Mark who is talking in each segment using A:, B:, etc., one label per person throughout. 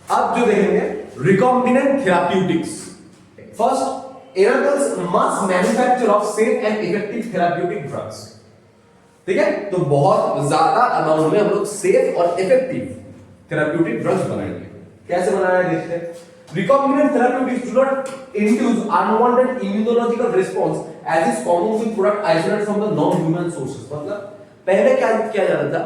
A: अब जो देखेंगे recombinant therapeutics. First, enables mass manufacture of safe and effective therapeutic drugs. ठीक है, तो बहुत ज्यादा अमाउंट में हम लोग सेफ और इफेक्टिव थेराप्यूटिक ड्रग्स बनाएंगे। कैसे बनाया देखते हैं। Recombinant therapeutics do not induce unwanted immunological response as is common with product isolated from the non-human sources। मतलब पहले क्या किया जाता था,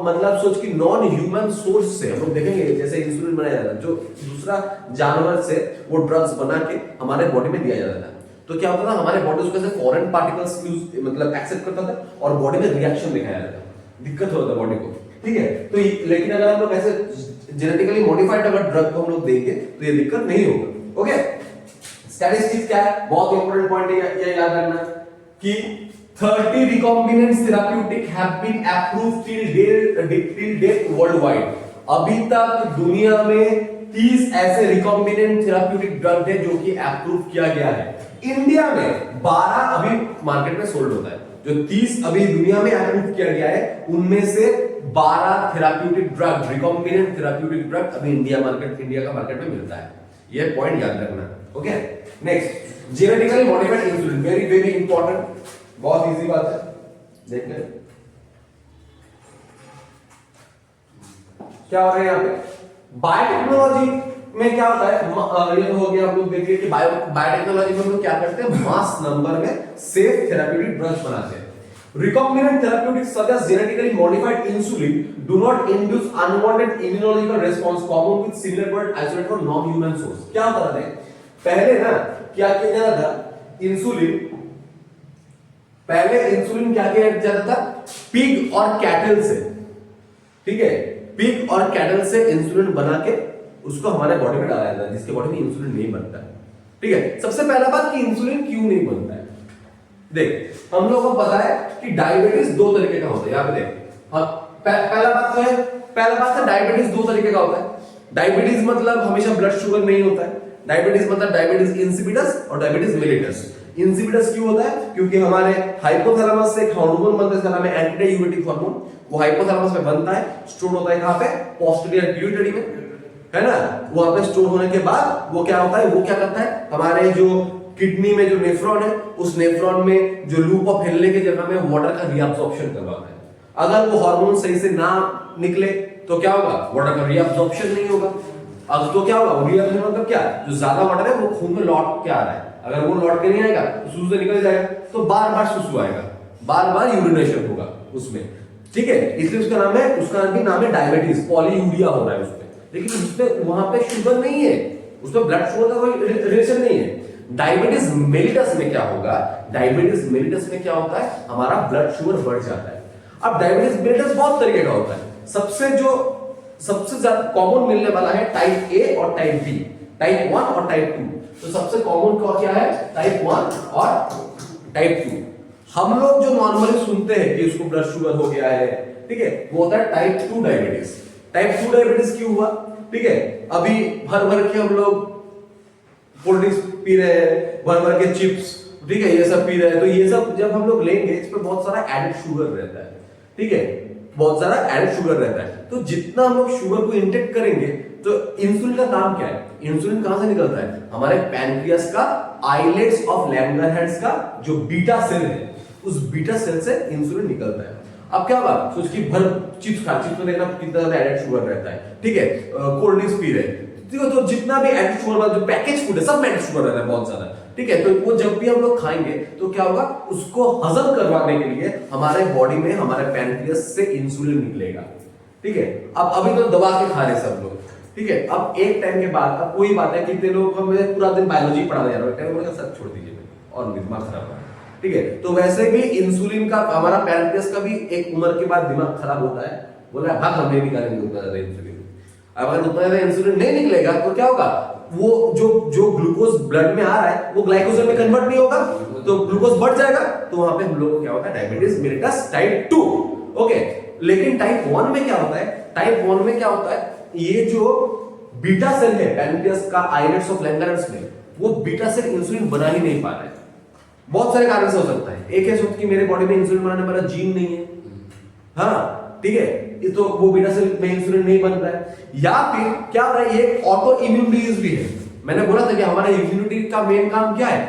A: मतलब सोच कि नॉन ह्यूमन सोर्स से हम लोग देखेंगे जैसे इंसुलिन बनाया जाता था, जो दूसरा जानवर से वो ड्रग्स बना के हमारे बॉडी में दिया जाता था। तो क्या होता था, हमारे बॉडी उसके से फॉरेन पार्टिकल्स यूज मतलब एक्सेप्ट करता था और बॉडी में रिएक्शन दिखाया जाता था, दिक्कत होता था बॉडी को। ठीक है, तो लेकिन अगर हम लोग ऐसे जेनेटिकली मॉडिफाइड अगर ड्रग को हम लोग देंगे तो ये दिक्कत नहीं होगा। ओके, स्टैटिस्टिक्स क्या है, बहुत इंपॉर्टेंट पॉइंट है ये याद रखना कि 30 recombinant therapeutic have been approved till date worldwide। अभी तक दुनिया में 30 ऐसे रिकॉम्बिनेंट थेराप्यूटिक ड्रग है जो कि अप्रूव किया गया है। इंडिया में 12 अभी मार्केट में सोल्ड होता है। जो 30 अभी दुनिया में अप्रूव किया गया है उनमें से 12 therapeutic drug, recombinant therapeutic drug अभी इंडिया का मार्केट में मिलता है। ये पॉइंट याद रखना। Okay, next, genetically modified insulin, very very important, बहुत इजी बात है, देख ले क्या हो रहा है यहाँ पे। बायोटेक्नोलॉजी में क्या होता है, ये हो गया, आप लोग देखिए कि बायोटेक्नोलॉजी में हम लोग क्या करते हैं, मास नंबर में सेफ थेराप्यूटिक ड्रग्स बनाते हैं। Recombinant therapeutics such as genetically modified insulin do not induce unwanted immunological response common with similar product isolated from non-human source। क्या होता था, पहले ना क्या किया जाता था, पहले इंसुलिन क्या किया जाता था, पिग और कैटल से, ठीक है, पिग और कैटल से इंसुलिन बना के उसको हमारे बॉडी में डाला जाता है, जिसके बॉडी में इंसुलिन नहीं बनता है। ठीक है, सबसे पहला बात कि इंसुलिन क्यों नहीं बनता है, देख हम लोगों को पता है कि डायबिटीज दो तरीके का होता है। यहाँ पे देख, पहला बात है डायबिटीज दो तरीके का होता है। डायबिटीज मतलब हमेशा ब्लड शुगर नहीं होता है, डायबिटीज मतलब डायबिटीज इंसिपिडस और डायबिटीज मेलिटस। इंसिपिडस क्यों होता है, क्योंकि हमारे हाइपोथैलेमस से एक हार्मोन बनता है जिसका नाम है एंटीडायूरेटिक हार्मोन। वो हाइपोथैलेमस में बनता है, स्टोर होता है कहां पे, पोस्टीरियर पिट्यूटरी में, है ना। वहां पे स्टोर होने के बाद वो क्या होता है, वो क्या करता है, हमारे जो किडनी में जो नेफ्रॉन है, उस नेफ्रॉन में जो लूप ऑफ हिलने की जगह में वाटर का रीअब्जॉर्प्शन करवाता है। अगर वो हार्मोन सही से ना निकले तो क्या होगा, वाटर का रीअब्जॉर्प्शन नहीं होगा। अब तो क्या होगा, रीअब्जॉर्प्शन मतलब क्या, जो ज्यादा वाटर है वो खून में लौट के आ रहा है, अगर वो लौट के नहीं आएगा तो सुसु से निकल जाएगा, तो बार बार सुसु आएगा, बार बार यूरिनेशन होगा उसमें। ठीक है, इसलिए उसका नाम है डायबिटीज, पॉलीयूरिया हो रहा है उसमें। लेकिन उसमें वहां पे शुगर नहीं है, उसमें ब्लड शुगर का कोई रिलेशन नहीं है। डायबिटीज मेलिटस में क्या होगा, डायबिटीज मेलिटस में क्या होता है, हमारा ब्लड शुगर बढ़ जाता है। अब डायबिटीज मेलिटस बहुत तरीके का होता है, सबसे ज्यादा कॉमन मिलने वाला है टाइप ए और टाइप बी, टाइप 1 और टाइप 2। तो सबसे कॉमन क्या है, टाइप 1 और टाइप 2। हम लोग जो नॉर्मली सुनते हैं कि उसको ब्लड शुगर हो गया है, ठीक है, वो होता है टाइप 2 डायबिटीज। टाइप 2 डायबिटीज क्यों हुआ, ठीक है, अभी भर भर के हम लोग कोल्ड ड्रिंक्स पी रहे हैं, भर भर के चिप्स, ठीक है, ये सब पी रहे हैं। तो ये सब जब हम लोग लेंगे इस पे बहुत सारा एडेड शुगर रहता है, ठीक है, बहुत सारा एडेड शुगर रहता है। तो जितना हम लोग शुगर को इंटेक करेंगे, तो इंसुलिन का काम क्या है, इंसुलिन कहां से निकलता है, हमारे पैनक्रियास का आइलेट्स ऑफ लैंगरहैंस का जो बीटा सेल है, उस बीटा सेल से इंसुलिन निकलता है। अब क्या बात, तो उसकी भर चिप्स में देखना कितना ज्यादा एडेड शुगर रहता है, ठीक है, कोल्ड ड्रिंक्स पी रहे हैं, तो जितना भी एडेड शुगर वाला जो पैकेज फूड है सब में एडेड शुगर रहता है बहुत ज्यादा, ठीक है। तो वो जब भी हम लोग खाएंगे तो क्या होगा, उसको हजम करवाने के लिए हमारे बॉडी में, हमारे पैनक्रियास से इंसुलिन निकलेगा, ठीक है। अब अभी तो दबा के खा रहे सब लोग, ठीक है। अब एक टाइम के बाद, अब कोई बात है, कितने लोग हमें पूरा दिन बायोलॉजी पढ़ा जा रहा है, सब छोड़ दीजिए और दिमाग खराब है, ठीक है। तो वैसे भी इंसुलिन का, हमारा पैनक्रियास का भी एक उम्र के बाद दिमाग खराब होता है, बोला भाग हम नहीं निकालेंगे उतना ज्यादा इंसुलिन। अगर उतना ज्यादा इंसुलिन नहीं निकलेगा तो क्या होगा, वो जो ग्लूकोज ब्लड में आ रहा है वो ग्लाइकोजन में कन्वर्ट नहीं होगा, तो ग्लूकोज बढ़ जाएगा, तो वहां पे हम लोग को क्या होता है, डायबिटीज मेलिटस टाइप 2। ओके, लेकिन टाइप 1 में क्या होता है, टाइप 1 में क्या होता है, ये जो बीटा सेल है पैनक्रियास का आइलेट्स ऑफ लैंगरहैंस में, वो बीटा सेल इंसुलिन बना ही नहीं पा रहा है। बहुत सारे कारण से हो सकता है, एक है कि मेरे बॉडी में इंसुलिन बनाने वाला जीन नहीं है, हाँ, ठीक है, ये तो वो बीटा सेल में इंसुलिन नहीं बन रहा है। या फिर क्या हो रहा है, ये ऑटो इम्यून डिजीज भी है। मैंने बोला था कि हमारे इम्यूनिटी का मेन काम क्या है,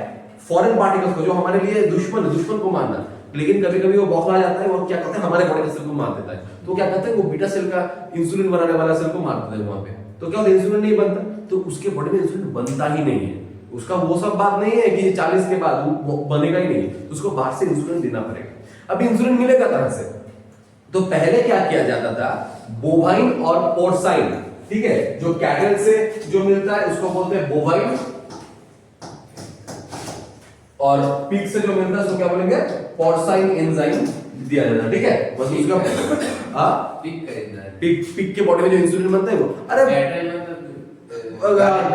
A: फॉरेन पार्टिकल्स को, जो हमारे लिए दुश्मन को मारना। लेकिन कभी कभी वो बौखला जाता है, वो क्या करते हैं, हमारे बॉडी के सेल को मार देता है। तो क्या करते हैं, वो बीटा सेल का इंसुलिन बनाने वाला सेल को मार देता है वहां पे। तो क्या होता है, इंसुलिन नहीं बनता, तो उसके बॉडी में इंसुलिन बनता ही नहीं है। उसका वो सब बात नहीं है कि 40 के बाद वो बनेगा ही नहीं, तो उसको बाहर से इंसुलिन देना पड़ेगा। अब इंसुलिन मिलेगा कहां से? तो पहले क्या किया जाता था, बोवाइन और पोर्साइन, ठीक है, जो कैटल से जो मिलता है उसको बोलते हैं बोवाइन, और पिग से जो मिलता है उसको क्या बोलेंगे, पोर्साइन एंजाइम दिया जाता है। ठीक है, बस उसका हां पिग के बॉडी में जो इंसुलिन बनता है वो, अरे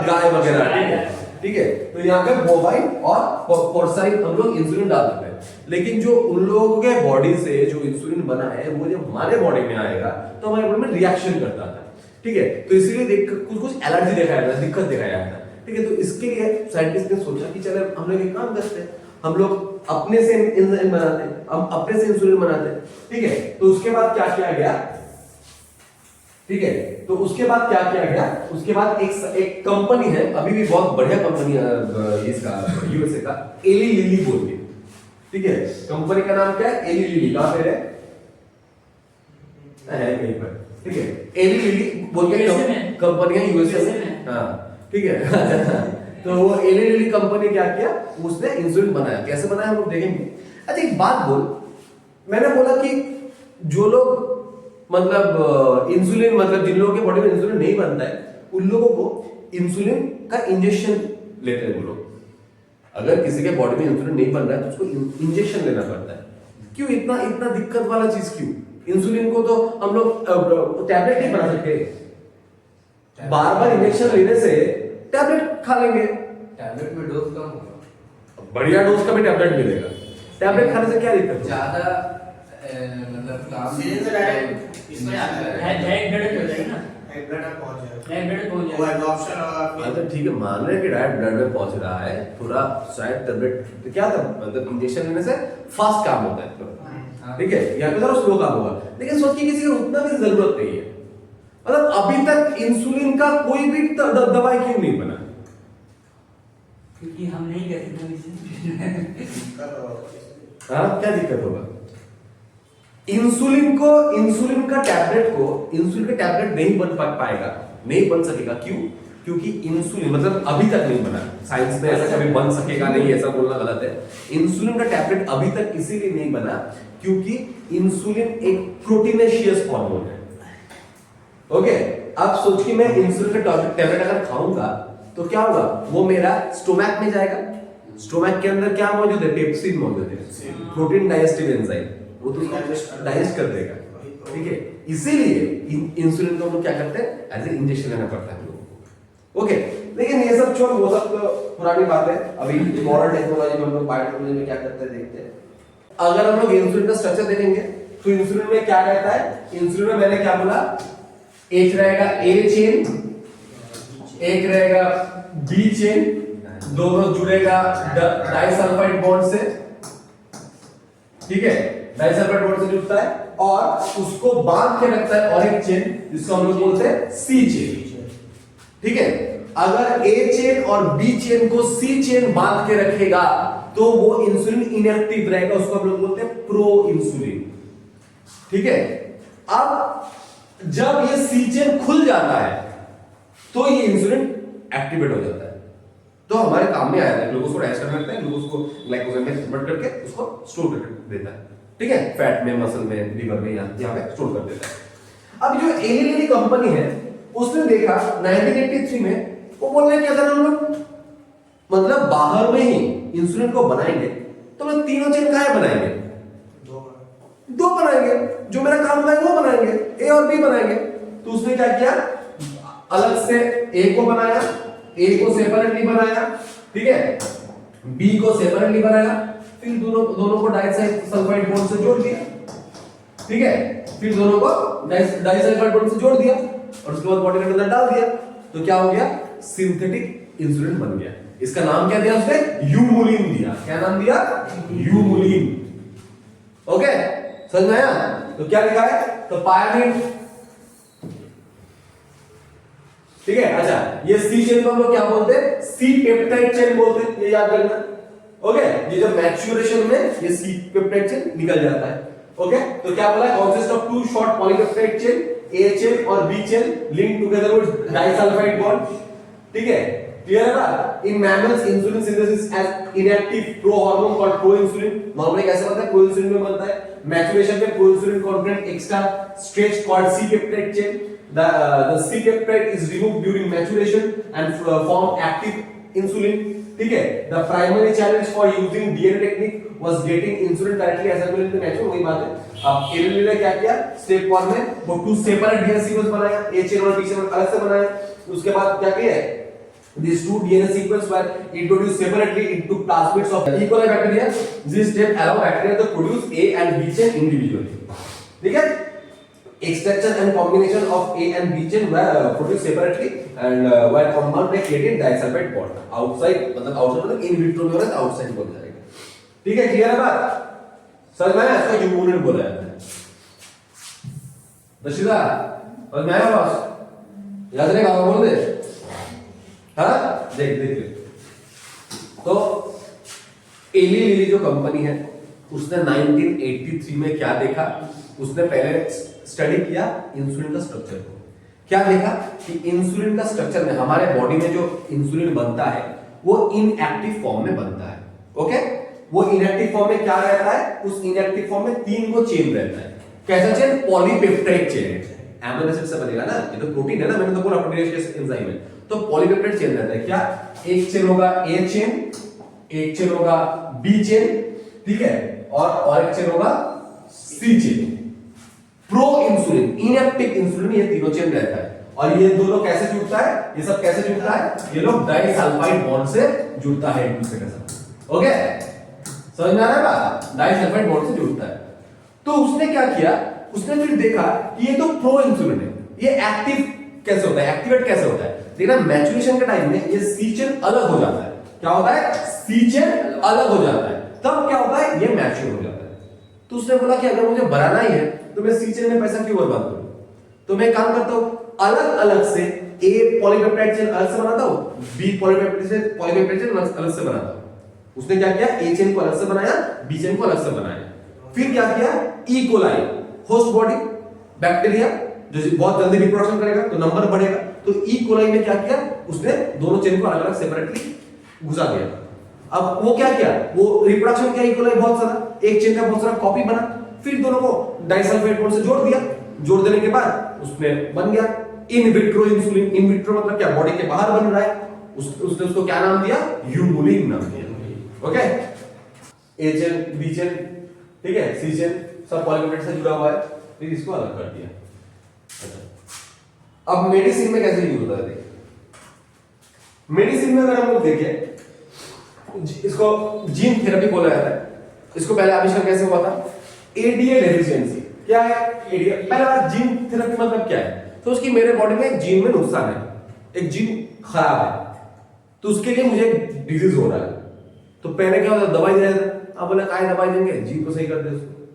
A: गाय वगैरह, ठीक है। तो यहाँ पे बोवाइन और पोर्साइन हम लोग इंसुलिन डालते हैं। लेकिन जो उन लोगों के बॉडी से जो इंसुलिन बना है वो जब हमारे बॉडी में आएगा तो हमारे बॉडी में रिएक्शन करता था, ठीक है। तो इसीलिए कुछ एलर्जी दिखाया जाता है, दिक्कत दिखाया जाता है, ठीक है। तो इसके लिए साइंटिस्ट ने सोचा कि चले हम लोग एक काम करते हैं, हम लोग अपने से इंसुलिन बनाते हैं, हम अपने से इंसुलिन बनाते हैं, ठीक है। तो उसके बाद क्या किया गया, ठीक है, तो उसके बाद क्या किया गया, उसके बाद एक कंपनी है, अभी भी बहुत बढ़िया कंपनी है इसका, यूएसए का, एली लिली बोल के, ठीक है। कंपनी का नाम क्या है, एली लिली। कहां पे है कहीं पर, ठीक है। एली लिली बोल के कंपनी है यूएसए में, हाँ, ठीक है। तो वो एली लिली कंपनी क्या किया, उसने इंसुलिन बनाया। कैसे बनाया हम लोग देखेंगे। अच्छा एक बात बोल, मैंने बोला कि जो लोग मतलब इंसुलिन, मतलब जिन लोगों के बॉडी में इंसुलिन नहीं बनता है उन लोगों को इंसुलिन का इंजेक्शन लेते हैं वो लोग। अगर किसी के बॉडी में इंसुलिन नहीं बन रहा है तो उसको इंजेक्शन लेना पड़ता है। क्यों इतना दिक्कत वाला चीज क्यों? इंसुलिन को तो हम लोग टैबलेट नहीं बना सकते, बार बार इंजेक्शन लेने से टैबलेट खा लेंगे,
B: टैबलेट में डोज कम होगा,
A: बढ़िया डोज का भी टैबलेट मिलेगा। टैबलेट खाने से क्या दिक्कत?
B: ज्यादा मतलब काम
C: इसमें आता है डायरेक्ट हो जाएगा ना, ब्लड पहुंच जाएगा, वो एब्जॉर्प्शन और
A: तो ठीक है, मान रहे हैं कि डायरेक्ट ब्लड में पहुंच रहा है, थोड़ा शायद टैबलेट तो क्या था, मतलब इंजेक्शन लेने से फास्ट काम होता है, ठीक है, यहाँ पे थोड़ा स्लो काम होगा। लेकिन सोच के किसी को उतना भी जरूरत नहीं है। मतलब अभी तक इंसुलिन का कोई भी दवाई क्यों नहीं बना?
D: क्योंकि हम नहीं कहते
A: हाँ, क्या दिक्कत होगा? इंसुलिन का टैबलेट नहीं बन पाएगा, नहीं बन सकेगा। क्यों? क्योंकि इंसुलिन मतलब अभी तक नहीं बना। साइंस में ऐसा कभी बन सकेगा नहीं, ऐसा बोलना गलत है। इंसुलिन का टैबलेट अभी तक इसीलिए नहीं बना क्योंकि इंसुलिन एक प्रोटीनेशियस हार्मोन है। ओके, अब सोच कि मैं इंसुलिन का टैबलेट अगर खाऊंगा तो क्या होगा, वो मेरा स्टोमैक में जाएगा। स्टोमैक के अंदर क्या मौजूद है? पेप्सिन मौजूद है, प्रोटीन डाइजेस्टिव एंजाइम, वो तो डाइजेस्ट कर देगा, ठीक है। इसीलिए इंसुलिन को हम लोग क्या करते हैं, एज ए इंजेक्शन लेना पड़ता है लोगों को। ओके, लेकिन ये सब छोड़, वो सब तो पुरानी बात है। अभी मॉडर्न टेक्नोलॉजी में हम लोग बायोटेक्नोलॉजी में क्या करते हैं देखते हैं। अगर हम लोग इंसुलिन का स्ट्रक्चर देखेंगे तो इंसुलिन में क्या रहता है, इंसुलिन में मैंने क्या बोला, एक रहेगा ए चेन, एक रहेगा बी चेन, दोनों जुड़ेगा डाइसल्फाइड बॉन्ड से, ठीक है, डाइसल्फाइड बॉन्ड से जुड़ता है और उसको बांध के रखता है और एक चेन जिसको हम लोग बोलते हैं सी चेन, ठीक है। अगर ए चेन और बी चेन को सी चेन बांध के रखेगा तो वो इंसुलिन इनएक्टिव रहेगा, उसको हम लोग बोलते हैं प्रो इंसुलिन, ठीक है। अब जब ये सी चेन खुल जाता है तो ये इंसुलिन एक्टिवेट हो जाता है, तो हमारे काम में आया है। ग्लूकोज को डाइजेस्ट करने लगता है, ग्लूकोज को ग्लाइकोजन में कन्वर्ट करके उसको स्टोर कर देता है, ठीक है, फैट में, मसल में, लीवर में, यहाँ पे स्टोर कर देता है। अब जो एली लिली कंपनी है उसने देखा 1983 में, वो बोल रहे हैं कि अगर हम लोग मतलब बाहर में ही इंसुलिन को बनाएंगे तो हम तीनों चेन काहे बनाएंगे, दो बनाएंगे, जो मेरा काम है वो बनाएंगे, ए और बी बनाएंगे। तो उसने क्या किया, अलग से ए को बनाया, ए को सेपरेटली बनाया, ठीक है, बी को सेपरेटली बनाया, फिर दोनों को डाइसल्फाइड बॉन्ड से जोड़ दिया, ठीक है, फिर दोनों को डाइसल्फाइड बॉन्ड से जोड़ दिया और उसके बाद बॉडी के अंदर डाल दिया। तो क्या हो गया, सिंथेटिक इंसुलिन बन गया। इसका नाम क्या दिया उसने, यूमुलिन दिया। क्या नाम दिया, यूमुलिन। ओके, समझ में आया? तो क्या लिखा है? तो पायरामिड, ठीक है। अच्छा, ये सी चेन को हम लोग क्या बोलते हैं? सी पेप्टाइड चेन बोलते हैं, ये याद रखना। ओके, ये जब मैच्योरेशन में ये सी पेप्टाइड चेन निकल जाता है। ओके, तो क्या बोला? Consist of two short polypeptide chain, A chain और B chain link together with disulphide bond. ठीक है, क्लियर है ना? In mammals insulin synthesis as inactive pro hormone called pro insulin. Normally कैसे बनता है? प्रो इंसुलिन में बनता है। मैच्योरेशन में proinsulin content extra stretch called C peptide chain. The C peptide is removed during maturation and form active insulin. ठीक है, the primary challenge for using DNA technique was getting insulin directly assembled in the natural। वही बात है। अब Elin ने क्या किया? Step 1 में वो 2 सेपरेट DNA सीक्वेंस बनाया, A चेन और B चेन अलग से बनाया। उसके बाद क्या किया? These two DNA sequences were introduced separately into plasmids of E. coli bacteria. This step allow bacteria to produce A and B chain individually. ठीक है? Extraction and combination of A and B chain were produced separately and were combined by creating disulfide bond. Outside मतलब in vitro में हो रहा है, outside बोला जाएगा। ठीक है, क्लियर है बात? समझ में आया? इसको ह्यूमोनिन बोला जाता है। दर्शिता, समझ में आया बॉस? याद रहेगा? बोल दे। हाँ, देख। तो एली लिली जो कंपनी है, उसने 1983 में क्या देखा? उसने पहले स्टडी किया इंसुलिन का स्ट्रक्चर को। क्या देखा कि इंसुलिन का स्ट्रक्चर में हमारे बॉडी में जो इंसुलिन बनता है वो इनएक्टिव फॉर्म में बनता है। ओके, वो इनएक्टिव फॉर्म में क्या रहता है? उस इनएक्टिव फॉर्म में 3 को चेन रहता है। कैसा chain? Polypeptide chain. Amino acid से बनेगा ना, ये तो प्रोटीन है ना, मैंने तो बोला प्रोटीनेज एंजाइम है। तो पॉलीपेप्टाइड चेन रहता है। क्या? एक चेन होगा ए चेन, एक चेन होगा बी चेन, ठीक है, और एक चेन होगा C chain. Pro insulin, inactive insulin, ये तीनों चेन रहता है। और ये दोनों कैसे जुड़ता है? ये सब कैसे जुड़ता है? ये लोग डाइसल्फाइड बॉन्ड से जुड़ता है एक दूसरे के साथ। ओके, समझ में आ रहा है बात? डाइसल्फाइड बॉन्ड से जुड़ता है। तो उसने क्या किया? उसने फिर देखा कि ये तो प्रो इंसुलिन है, ये एक्टिव कैसे होता है? एक्टिवेट कैसे होता है? देखना, मैच्योरेशन के टाइम में ये सी चेन अलग हो जाता है। क्या होता है? सी चेन अलग हो जाता है। तब क्या होता है? ये मैच्योर हो जाता है। तो उसने बोला कि अगर मुझे बनाना ही है तो मैं सी चेन में पैसा क्यों बर्बाद करूं? तो मैं काम करता हूं, अलग अलग से ए पॉलीपेप्टाइड चेन अलग से बनाता हूं, बी पॉलीपेप्टाइड चेन अलग से बनाता हूं। उसने क्या किया? ए चेन को अलग से बनाया, बी चेन को अलग से बनाया। फिर क्या किया? E coli, host body bacteria जो बहुत जल्दी रिप्रोडक्शन करेगा तो नंबर बढ़ेगा। तो ई कोलाई में क्या किया? उसने दोनों चेन को अलग अलग सेपरेटली घुसा दिया। अब वो क्या किया? वो रिप्रोडक्शन किया, ई कोलाई बहुत सारा, एक चेन का बहुत सारा कॉपी बना, फिर दोनों को डाइसल्फाइड बॉन्ड से जोड़ दिया। जोड़ देने के बाद उसमें बन गया in vitro insulin. In vitro मतलब क्या? बॉडी के बाहर बन रहा है। उसने उसको क्या नाम दिया? ह्यूमुलिन नाम दिया। ओके, ए चेन, बी चेन, ठीक है, सी चेन सब पॉलीपेप्टाइड से जुड़ा हुआ है, फिर इसको अलग कर दिया। अच्छा, अब मेडिसिन में कैसे यूज होता है? देखिए, मेडिसिन में अगर हम लोग देखें, इसको जीन थेरेपी बोला जाता है। इसको पहले आविष्कार कैसे हुआ था? ADA deficiency. क्या है एडीए? पहला बात, जीन थेरेपी मतलब क्या है? तो उसकी मेरे बॉडी में एक जीन में नुकसान है, एक जीन खराब है, तो उसके लिए मुझे डिजीज हो रहा है। तो पहले क्या होता है? दवाई दे देते। अब बोला काय दवाई देंगे? जीन को सही कर दे उसको,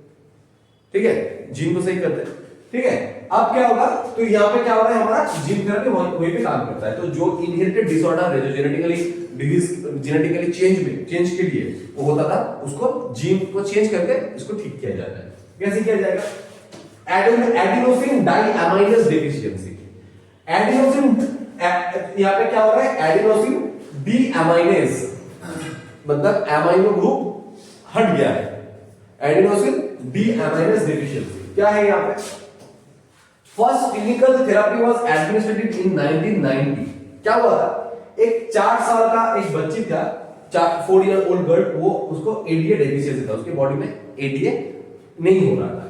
A: ठीक है, जीन को सही करते, ठीक है। अब क्या होगा? तो यहाँ पे क्या हो रहा है? हमारा जीन थेरेपी वहीं पे काम करता है। तो जो इनहेरिटेड डिसऑर्डर है, जो जेनेटिकली डिजीज, जेनेटिकली चेंज के लिए वो होता था, उसको जीन को चेंज करके इसको ठीक किया जाता है। कैसे किया जाएगा? Adenosine डाइअमाइनेज deficiency. एडिनोसिन, यहाँ पे क्या हो रहा है? एडिनोसिन डीअमाइनेज मतलब एमाइनो ग्रुप हट गया है। एडिनोसिन डीअमाइनेज डेफिशिएंसी क्या है यहाँ पे? First clinical therapy was administrated in 1990। क्या हुआ था? एक 4 साल का एक बच्ची था, 4 ईयर ओल्ड गर्ल, वो उसको एडीए डेफिशिएंसी था, उसके बॉडी में एडीए नहीं हो रहा था।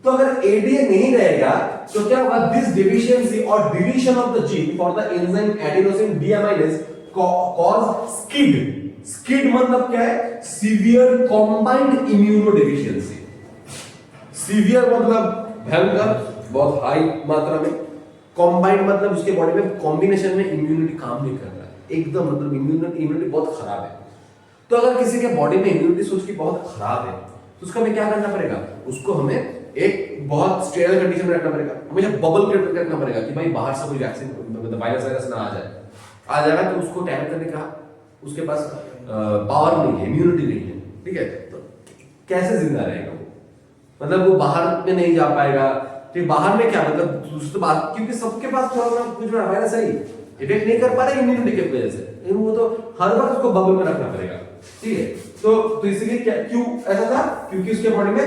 A: तो अगर एडीए नहीं रहेगा तो क्या होगा? दिस डेफिशिएंसी और deletion of the gene for the enzyme adenosine deaminase cause SCID. SCID मतलब क्या है? Severe combined immunodeficiency. सीवियर मतलब भयंकर, बहुत हाई मात्रा में। कॉम्बाइंड मतलब उसके बॉडी में कॉम्बिनेशन में इम्यूनिटी काम नहीं कर रहा है, एकदम मतलब इम्यूनिटी बहुत खराब है। तो अगर किसी के बॉडी में इम्यूनिटी सोच की बहुत खराब है तो उसका हमें क्या करना पड़ेगा? उसको हमें एक बहुत स्टेरल कंडीशन में रखना पड़ेगा, हमेशा बबल क्रिएट करके रखना पड़ेगा कि भाई बाहर से कोई वैक्सीन मतलब वायरस ना आ जाएगा तो उसको टैकल करने का उसके पास पावर नहीं है, इम्यूनिटी नहीं है, ठीक है। तो कैसे जिंदा रहेगा वो, मतलब वो बाहर में नहीं जा पाएगा, ठीक। बाहर में क्या मतलब दूसरे बात, क्योंकि सबके पास थोड़ा कुछ वायरस है, इफेक्ट नहीं कर पा रहा इम्यूनिटी की वजह से, लेकिन वो तो हर वक्त उसको बबल में रखना पड़ेगा, ठीक है। तो इसलिए क्या क्यों ऐसा था, क्योंकि उसके बॉडी में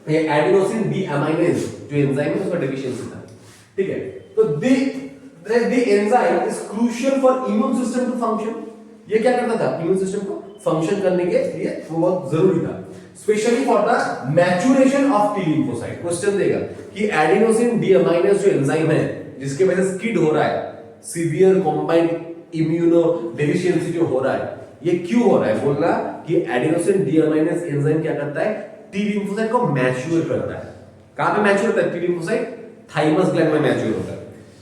A: ये एडिनोसिन डीअमाइनेज जो एंजाइम है उसका डेफिशिएंसी था, ठीक है। तो the enzyme is crucial for immune system to function, ये क्या करता था, इम्यून सिस्टम को फंक्शन करने के लिए वो बहुत जरूरी था, specially for the maturation of T lymphocyte. Question देगा कि एडिनोसिन डीअमाइनेज जो एंजाइम है जिसके वजह से स्किड हो रहा है, सीवियर कॉम्बाइंड इम्यूनो डेफिशिएंसी जो हो रहा है, ये क्यों हो रहा है, बोलना कि एडिनोसिन डीअमाइनेज एंजाइम क्या करता है, टी लिम्फोसाइट को मैच्योर करता है। कहां पे मैच्योर होता है टी लिम्फोसाइट, थाइमस ग्लैंड में मैच्योर होता है,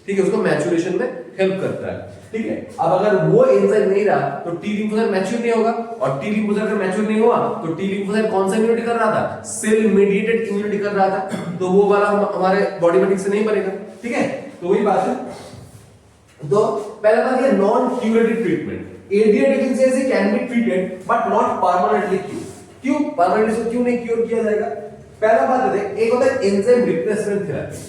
A: ठीक है, उसको मैच्योरेशन में हेल्प करता है, ठीक है। अब अगर वो एंजाइम नहीं रहा तो टी लिम्फोसाइट मैच्योर नहीं होगा, और टी लिम्फोसाइट अगर मैच्योर नहीं हुआ तो टी लिम्फोसाइट कौन सा इम्यूनिटी कर रहा था, सेल मेडिएटेड इम्यूनिटी कर रहा था, तो वो वाला हमारे बॉडी में ठीक से नहीं बनेगा, ठीक है। तो वही बात है। तो पहला बात ये non curative treatment, ADA deficiency can be treated but not permanently क्यों परमानेंटली क्यों नहीं क्योर किया जाएगा। पहला बात है, एक होता है एंजाइम रिप्लेसमेंट थेरेपी।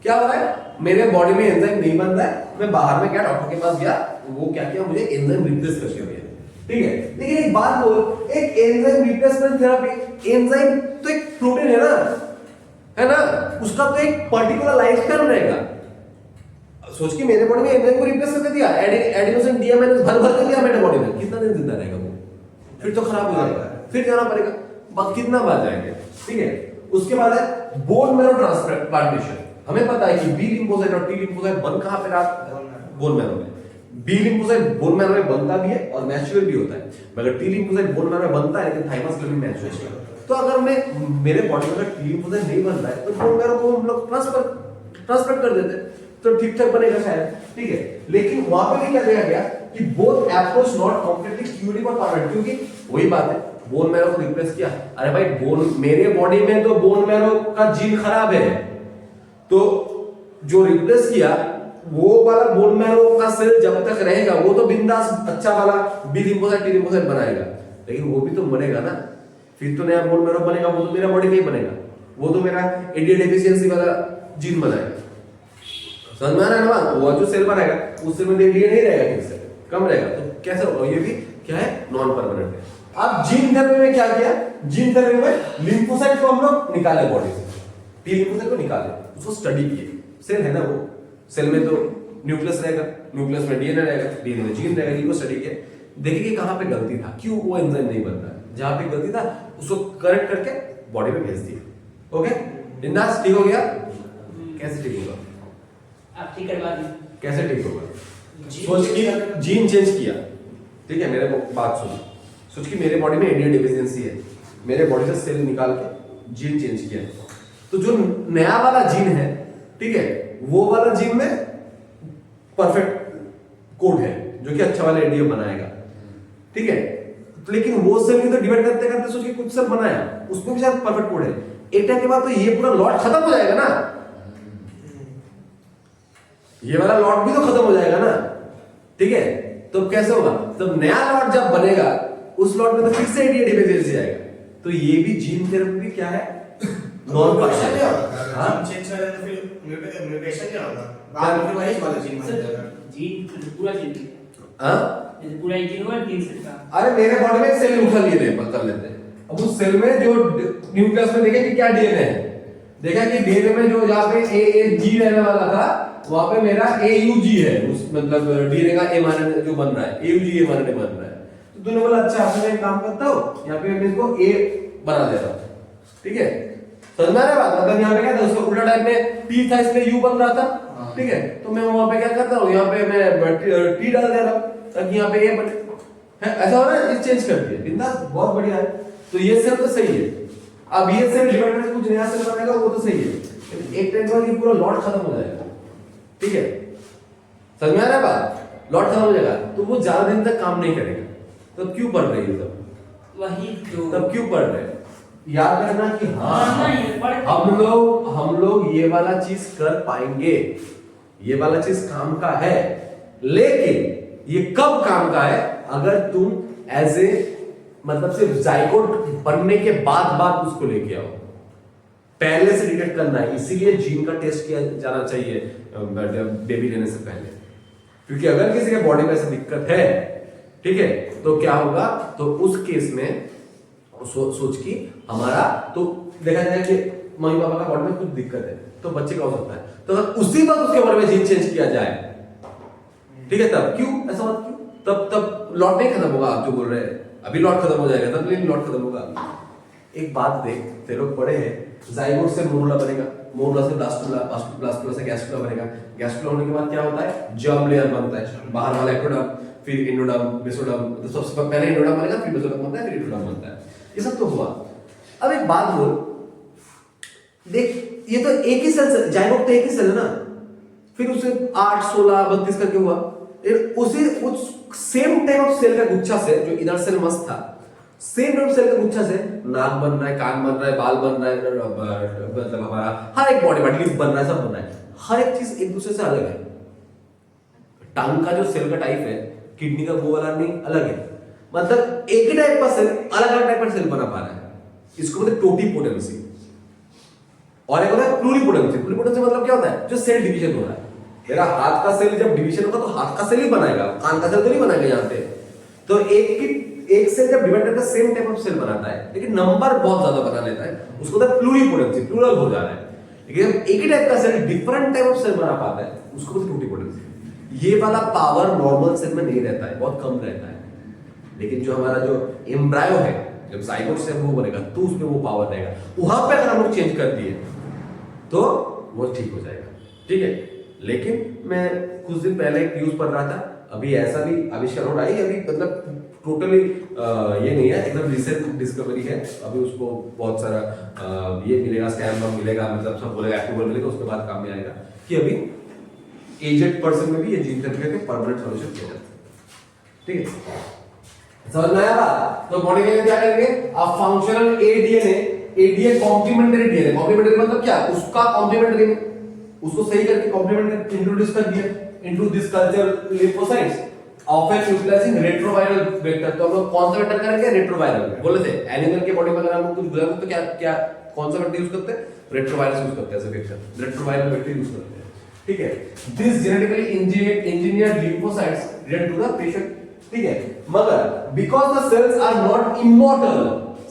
A: क्या हो रहा है, मेरे बॉडी में एंजाइम नहीं बन रहा है, मैं बाहर में क्या डॉक्टर के पास गया, वो क्या किया, मुझे एंजाइम रिप्लेस कर दिया, ठीक है। लेकिन एक बात बोल, एक एंजाइम रिप्लेसमेंट थेरेपी, एंजाइम तो एक प्रोटीन है ना, उसका तो एक पर्टिकुलर लाइफ स्पैन रहेगा। सोच के मेरे बॉडी में एंजाइम को रिप्लेस कर दिया, एडिनोसिन डीअमाइनेज भर कर दिया मेरे बॉडी में, कितना दिन जिंदा रहेगा वो, फिर तो खराब हो जाएगा, फिर जाना पड़ेगा, बस कितना बार जाएंगे, ठीक है। उसके बाद है बोन मैरो ट्रांसप्लांटेशन। हमें पता है कि बी लिम्फोसाइट और टी लिम्फोसाइट बन कहां पे रहा, बोन मैरो में। बी लिम्फोसाइट बोन मैरो में बनता भी है और मैच्योर भी होता है, मगर टी लिम्फोसाइट बोन मैरो में बनता है लेकिन थाइमस ग्लैंड में मैच्योर है। तो अगर मैं मेरे बॉडी में टी लिम्फोसाइट नहीं बन रहा है तो बोन मैरो को हम लोग ट्रांसप्लांट कर देते हैं तो ठीक ठाक बनेगा शायद, ठीक है। लेकिन वहां पे भी क्या देखा गया कि both approach not completely curative और परमानेंट, क्योंकि वही बात है, बोन मैरो को रिप्लेस किया, अरे भाई बोन मेरे बॉडी में तो बोन मैरो का जीन खराब है, तो जो रिप्लेस किया वो वाला बोन मैरो का सेल जब तक रहेगा वो तो बिंदास अच्छा वाला बी लिम्फोसाइट टी लिम्फोसाइट बनाएगा, लेकिन वो भी तो मरेगा ना, फिर तो नया बोन मैरो बनेगा, वो तो मेरा बॉडी में ही बनेगा, वो तो मेरा एडीए डेफिशिएंसी वाला जीन बनाएगा, समझ में आ रहा है ना। वो जो सेल बनाएगा उस सेल में एडीए नहीं रहेगा, फिर से कम रहेगा, तो कैसे होगा, ये भी क्या है, नॉन परमानेंट है। अब जीन थेरेपी में क्या किया, जीन थेरेपी में लिम्फोसाइट को हम लोग निकाले बॉडी से, टी लिम्फोसाइट को निकाले, उसको स्टडी किए, सेल है ना वो, सेल में तो न्यूक्लियस रहेगा, न्यूक्लियस में डीएनए रहेगा, डीएनए में जीन रहेगा, इनको स्टडी किया, देखिए कि कहां पे गलती था, क्यों वो एंजाइम नहीं बन रहा है, जहां पे गलती था उसको करेक्ट करके बॉडी में भेज दिया। ओके, बिंदास, ठीक हो गया। कैसे ठीक होगा,
D: आप ठीक करवा दी,
A: कैसे ठीक होगा, सोच कि जीन चेंज किया, ठीक है, मेरे बात सुनो, सोच कि मेरे बॉडी में एडीए डेफिशिएंसी है, मेरे बॉडी से सेल निकाल के जीन चेंज किया, तो जो नया वाला जीन है, ठीक है, वो वाला जीन में परफेक्ट कोड है जो कि अच्छा वाला एडीए बनाएगा, ठीक है। लेकिन वो सेल भी तो डिवाइड करते करते सोच के कुछ सेल बनाया, उसमें भी शायद परफेक्ट कोड है, एक टाइम के बाद तो ये पूरा लॉट खत्म हो जाएगा ना, ये वाला लॉट भी तो खत्म हो जाएगा ना, ठीक है। तो कैसे होगा, तो नया लॉट जब बनेगा उस लॉट में तो फिर से एडीए डेफिशिएंसी आएगा, तो ये भी जीन थेरेपी क्या है, नॉन
C: म्यूटेशन क्या होगा,
A: हां
C: चेंज करें तो फिर म्यूटेशन क्या होगा, बाद में वही वाला जीन बन जाएगा,
D: जीन पूरा जीन,
A: हां
D: जैसे पूरा एक जीन हुआ 3 सेल का,
A: अरे मेरे बॉडी में सेल उठा लिए थे, कर लेते हैं, अब उस सेल में जो न्यूक्लियस में देखे कि क्या डीएनए है, देखा कि डीएनए में जो जहां पे AAG रहने वाला था वहां पे मेरा AUG है, उस मतलब डीएनए का mRNA जो बन रहा है AUG mRNA बन रहा है, तो तूने बोला अच्छा मैं एक काम करता हूं, यहाँ पे मैं इसको A बना देता हूं, ठीक है, समझ में आ रहा है बात, मतलब यहाँ पे क्या था, उसका उल्टा टाइप में T था इसलिए U बन रहा था, ठीक है, तो मैं वहां पे क्या करता हूँ, यहाँ पे मैं T डाल दे रहा हूँ ताकि यहाँ पे A बने, ऐसा हो रहा है, चेंज कर दिया, बिंदास, बहुत बढ़िया है। तो ये सेल तो सही है, अब ये सेल डिवाइड करके कुछ नया सेल बनेगा वो तो सही है, लेकिन एक टाइम बाद ये पूरा लॉट खत्म हो जाएगा, ठीक है, समझ में आ रहा है बात, लॉट खत्म हो जाएगा तो वो ज्यादा दिन तक काम नहीं करेगा, तब क्यों पढ़ रही है, तब
D: वही तो,
A: तब क्यों पढ़ रहे हैं, याद करना कि
D: पढ़ना ही है, पढ़-
A: हम लोग ये वाला चीज कर पाएंगे, ये वाला चीज काम का है, लेकिन ये कब काम का है? अगर तुम एज ए मतलब सिर्फ जाइगोट बनने के बाद उसको लेके आओ, पहले से डिटेक्ट करना है। इसीलिए जीन का टेस्ट किया जाना चाहिए बेबी लेने से पहले, क्योंकि अगर किसी के बॉडी में ऐसी दिक्कत है, ठीक है, तो क्या होगा, तो उस केस में सोच की हमारा तो देखा जाए कि मम्मी पापा का बॉडी में कुछ दिक्कत है, तो बच्चे का हो सकता है, तो अगर उसी वक्त उसके बॉडी में जीन चेंज किया जाए, ठीक है, तब क्यों ऐसा मत क्यों, तब लॉट नहीं खत्म होगा। आप जो बोल रहे हैं अभी लॉट खत्म हो जाएगा, तब नहीं लॉट खत्म होगा। एक बात देख, तेरे लोग पढ़े हैं, जाइगोट से मोरुला बनेगा, मोरुला से ब्लास्टुला, ब्लास्टुला से गैस्ट्रुला बनेगा, गैस्ट्रुला होने के बाद क्या होता है, जर्म लेयर बनता है, बाहर वाला एक्टोडर्म, फिर इंडोडर्म, मेसोडर्म, तो सबसे पहले इंडोडर्म बनेगा, फिर मेसोडर्म बनता है, फिर इंडोडर्म बनता है। ये सब तो हुआ। अब एक बात बोल, देख ये तो एक ही सेल, जाइगोट तो एक ही सेल है ना, फिर उसे 8, 16, 32 करके हुआ, उसी उस सेम टाइप ऑफ सेल का गुच्छा से, जो इधर सेल मस्त था, सेम टाइप सेल का गुच्छा से नाक बन रहा है, कान बन रहा है, बाल बन रहा है, मतलब हमारा हर एक बॉडी पार्ट बन रहा है, सब बन रहा है, हर एक चीज एक दूसरे से अलग है। टांग का जो सेल का टाइप है, किडनी का वो वाला नहीं, अलग है, मतलब एक ही टाइप का सेल अलग अलग टाइप का सेल बना पा रहा है, इसको मतलब टोटीपोटेंसी। और एक होता है प्लूरीपोटेंसी। प्लूरीपोटेंसी मतलब क्या होता है, जो सेल डिवीजन हो रहा है, मेरा हाथ का सेल जब डिवीजन होगा तो हाथ का सेल ही बनाएगा, कान का सेल तो नहीं बनाएगा यहाँ पे। तो एक सेल जब डिवाइड करता है सेम टाइप ऑफ सेल बनाता है, लेकिन नंबर बहुत ज्यादा बना लेता है, उसको होता है प्लूरीपोटेंसी, प्लूरल हो जा रहा है। लेकिन जब एक ही टाइप का cell different type of cell बना पाता है, उसको बोलते हैं टोटीपोटेंसी। ये वाला पावर नॉर्मल सेल में नहीं रहता है, बहुत कम रहता है। लेकिन जो हमारा जो एम्ब्रायो है, जब जाइगोट से वो बनेगा तो उसमें वो पावर रहेगा। वहां पे अगर हम लोग चेंज कर दिए तो वो ठीक हो जाएगा, ठीक है। लेकिन मैं कुछ दिन पहले एक न्यूज पढ़ रहा था, अभी ऐसा भी आविष्कार हो रहा है, अभी मतलब टोटली ये नहीं है, एकदम रिसेंट डिस्कवरी है। अभी उसको बहुत सारा ये मिलेगा, स्कैम मिलेगा, मतलब सब बोलेगा, अप्रूवल मिलेगा, उसके बाद काम में आएगा कि अभी एजेड पर्सन में भी ये जीन थेरेपी का परमानेंट सॉल्यूशन किया जाता है, ठीक है। समझ में आया बात? तो बॉडी में क्या करेंगे, आप functional ADA complementary DNA, complementary मतलब क्या, उसका कॉम्प्लीमेंट्री में उसको सही करके कॉम्प्लीमेंट इंट्रोड्यूस कर दिया into this culture lymphocytes often utilising retroviral vector. तो हम लोग कौन सा वेक्टर करेंगे, रेट्रोवायरल। बोले थे एनिमल के बॉडी में अगर हम कुछ बुलाएंगे तो क्या क्या कौन सा वेक्टर यूज करते हैं, रेट्रोवायरस यूज करते हैं, ऐसे वेक्टर रेट्रोवायरल वेक्टर यूज करते हैं, ठीक है। This genetically engineered lymphocytes relate to the patient, ठीक है। मगर because the cells are not immortal,